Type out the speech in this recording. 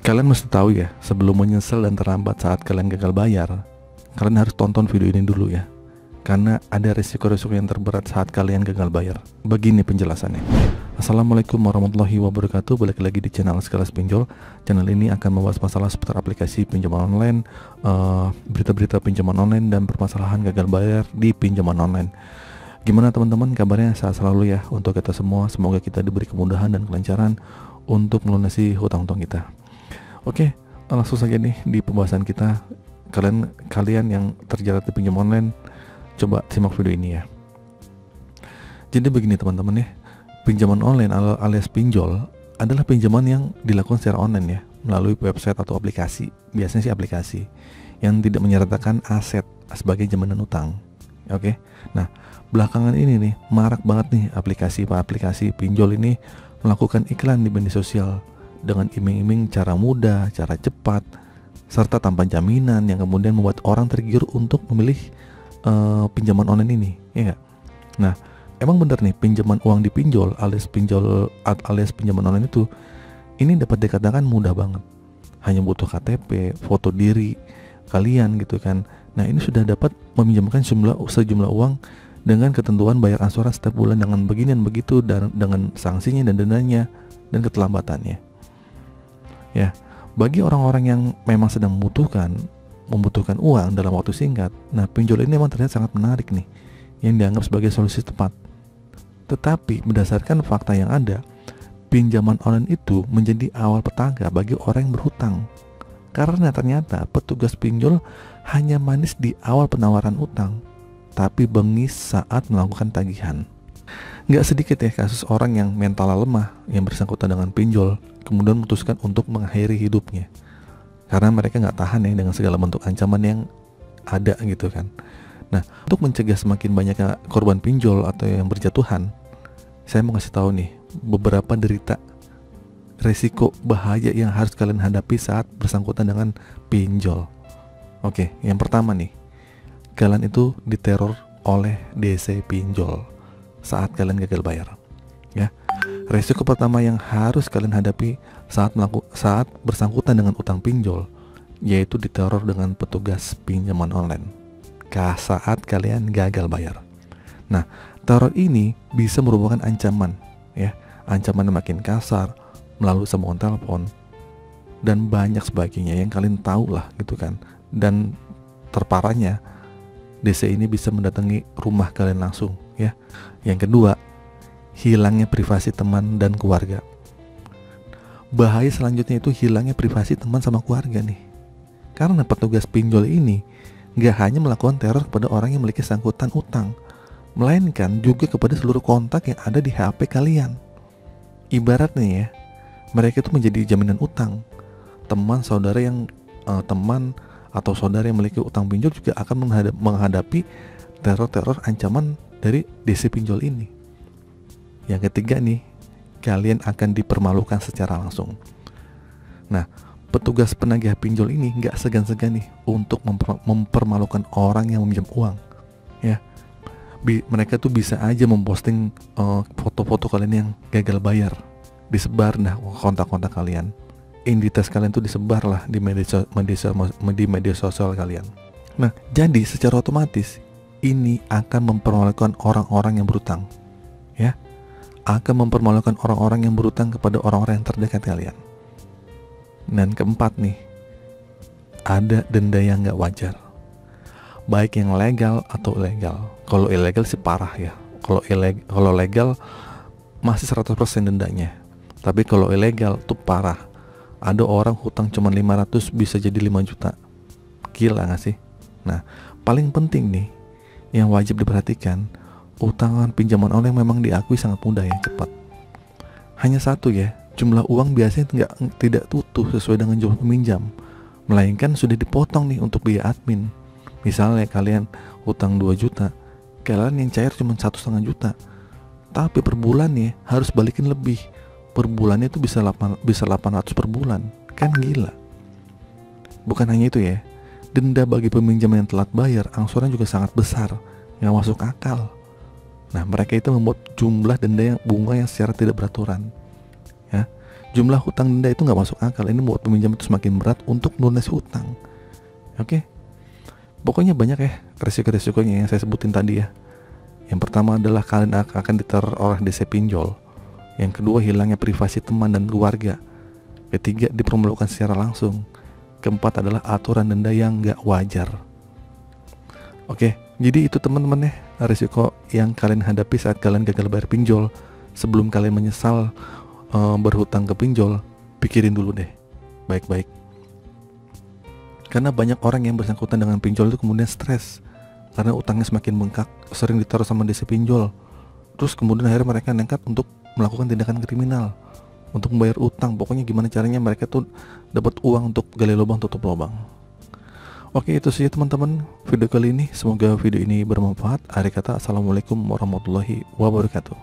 Kalian mesti tahu ya, sebelum menyesal dan terlambat saat kalian gagal bayar, kalian harus tonton video ini dulu ya. Karena ada risiko-risiko yang terberat saat kalian gagal bayar. Begini penjelasannya. Assalamualaikum warahmatullahi wabarakatuh. Balik lagi di channel Sekelas Pinjol. Channel ini akan membahas masalah seputar aplikasi pinjaman online, berita-berita pinjaman online, dan permasalahan gagal bayar di pinjaman online. Gimana teman-teman kabarnya? Sehat selalu ya untuk kita semua. Semoga kita diberi kemudahan dan kelancaran untuk melunasi hutang-hutang kita. Oke, langsung saja nih di pembahasan kita. Kalian yang terjerat di pinjam online, coba simak video ini ya. Jadi begini teman-teman ya, pinjaman online alias pinjol adalah pinjaman yang dilakukan secara online ya, melalui website atau aplikasi. Biasanya sih aplikasi yang tidak menyertakan aset sebagai jaminan utang. Oke, nah belakangan ini nih marak banget nih aplikasi pinjol ini melakukan iklan di media sosial dengan iming-iming cara mudah, cara cepat, serta tanpa jaminan yang kemudian membuat orang tergiur untuk memilih pinjaman online ini, ya gak? Nah, emang bener nih pinjaman uang dipinjol alias pinjaman online itu ini dapat dikatakan mudah banget. Hanya butuh KTP, foto diri kalian gitu kan. Nah, ini sudah dapat meminjamkan sejumlah uang dengan ketentuan bayar angsuran setiap bulan dengan beginian begitu, dan dengan sanksinya dan dendanya dan keterlambatannya. Ya, bagi orang-orang yang memang sedang membutuhkan uang dalam waktu singkat, nah pinjol ini memang ternyata sangat menarik nih, yang dianggap sebagai solusi tepat. Tetapi berdasarkan fakta yang ada, pinjaman online itu menjadi awal petaka bagi orang yang berhutang. Karena ternyata petugas pinjol hanya manis di awal penawaran utang, tapi bengis saat melakukan tagihan. Nggak sedikit ya kasus orang yang mentalnya lemah yang bersangkutan dengan pinjol kemudian memutuskan untuk mengakhiri hidupnya karena mereka nggak tahan ya dengan segala bentuk ancaman yang ada gitu kan. Nah, untuk mencegah semakin banyaknya korban pinjol atau yang berjatuhan, saya mau kasih tahu nih beberapa derita resiko bahaya yang harus kalian hadapi saat bersangkutan dengan pinjol. Oke, yang pertama nih, kalian itu diteror oleh DC pinjol saat kalian gagal bayar ya. Resiko pertama yang harus kalian hadapi saat bersangkutan dengan utang pinjol yaitu diteror dengan petugas pinjaman online saat kalian gagal bayar. Nah, teror ini bisa merupakan ancaman ya, ancaman yang makin kasar melalui sambungan telepon dan banyak sebagainya yang kalian tahu lah gitu kan. Dan terparahnya, DC ini bisa mendatangi rumah kalian langsung ya. Yang kedua, hilangnya privasi teman dan keluarga. Bahaya selanjutnya itu hilangnya privasi teman sama keluarga nih. Karena petugas pinjol ini gak hanya melakukan teror kepada orang yang memiliki sangkutan utang, melainkan juga kepada seluruh kontak yang ada di HP kalian. Ibaratnya ya, mereka itu menjadi jaminan utang. Teman saudara yang memiliki utang pinjol juga akan menghadapi teror-teror ancaman dari DC pinjol ini. Yang ketiga nih, kalian akan dipermalukan secara langsung. Nah, petugas penagih pinjol ini nggak segan-segan nih untuk mempermalukan orang yang meminjam uang ya. Mereka tuh bisa aja memposting foto-foto kalian yang gagal bayar, disebar nah kontak-kontak kalian, identitas kalian tuh disebar lah di media sosial kalian. Nah, jadi secara otomatis ini akan mempermalukan orang-orang yang berutang ya, akan mempermalukan orang-orang yang berutang kepada orang-orang yang terdekat kalian. Dan keempat nih, ada denda yang nggak wajar, baik yang legal atau ilegal. Kalau ilegal sih parah ya. Kalau legal masih 100% dendanya. Tapi kalau ilegal tuh parah. Ada orang hutang cuma 500 bisa jadi 5 juta. Gila gak sih? Nah, paling penting nih yang wajib diperhatikan, utangan pinjaman online memang diakui sangat mudah ya, cepat. Hanya satu ya, jumlah uang biasanya tidak utuh sesuai dengan jumlah peminjam, melainkan sudah dipotong nih untuk biaya admin. Misalnya kalian hutang 2 juta, kalian yang cair cuma 1,5 juta, tapi per bulan nih harus balikin lebih. Per bulannya itu bisa 800 per bulan, kan gila. Bukan hanya itu ya, denda bagi peminjam yang telat bayar angsuran juga sangat besar, nggak masuk akal. Nah, mereka itu membuat jumlah denda yang bunga yang secara tidak beraturan ya. Jumlah hutang denda itu nggak masuk akal. Ini buat peminjam itu semakin berat untuk melunasi hutang. Oke, pokoknya banyak ya resiko-resikonya yang saya sebutin tadi ya. Yang pertama adalah kalian akan diteror oleh DC pinjol. Yang kedua, hilangnya privasi teman dan keluarga. Ketiga, dipermalukan secara langsung. Keempat adalah aturan denda yang nggak wajar. Oke, jadi itu teman-teman ya, risiko yang kalian hadapi saat kalian gagal bayar pinjol. Sebelum kalian menyesal berhutang ke pinjol, pikirin dulu deh baik-baik. Karena banyak orang yang bersangkutan dengan pinjol itu kemudian stres karena utangnya semakin bengkak, sering ditaruh sama DC pinjol. Terus kemudian akhirnya mereka nekat untuk melakukan tindakan kriminal untuk membayar utang. Pokoknya gimana caranya mereka tuh dapat uang untuk gali lubang tutup lubang. Oke, itu sih teman-teman video kali ini. Semoga video ini bermanfaat. Akhir kata, assalamualaikum warahmatullahi wabarakatuh.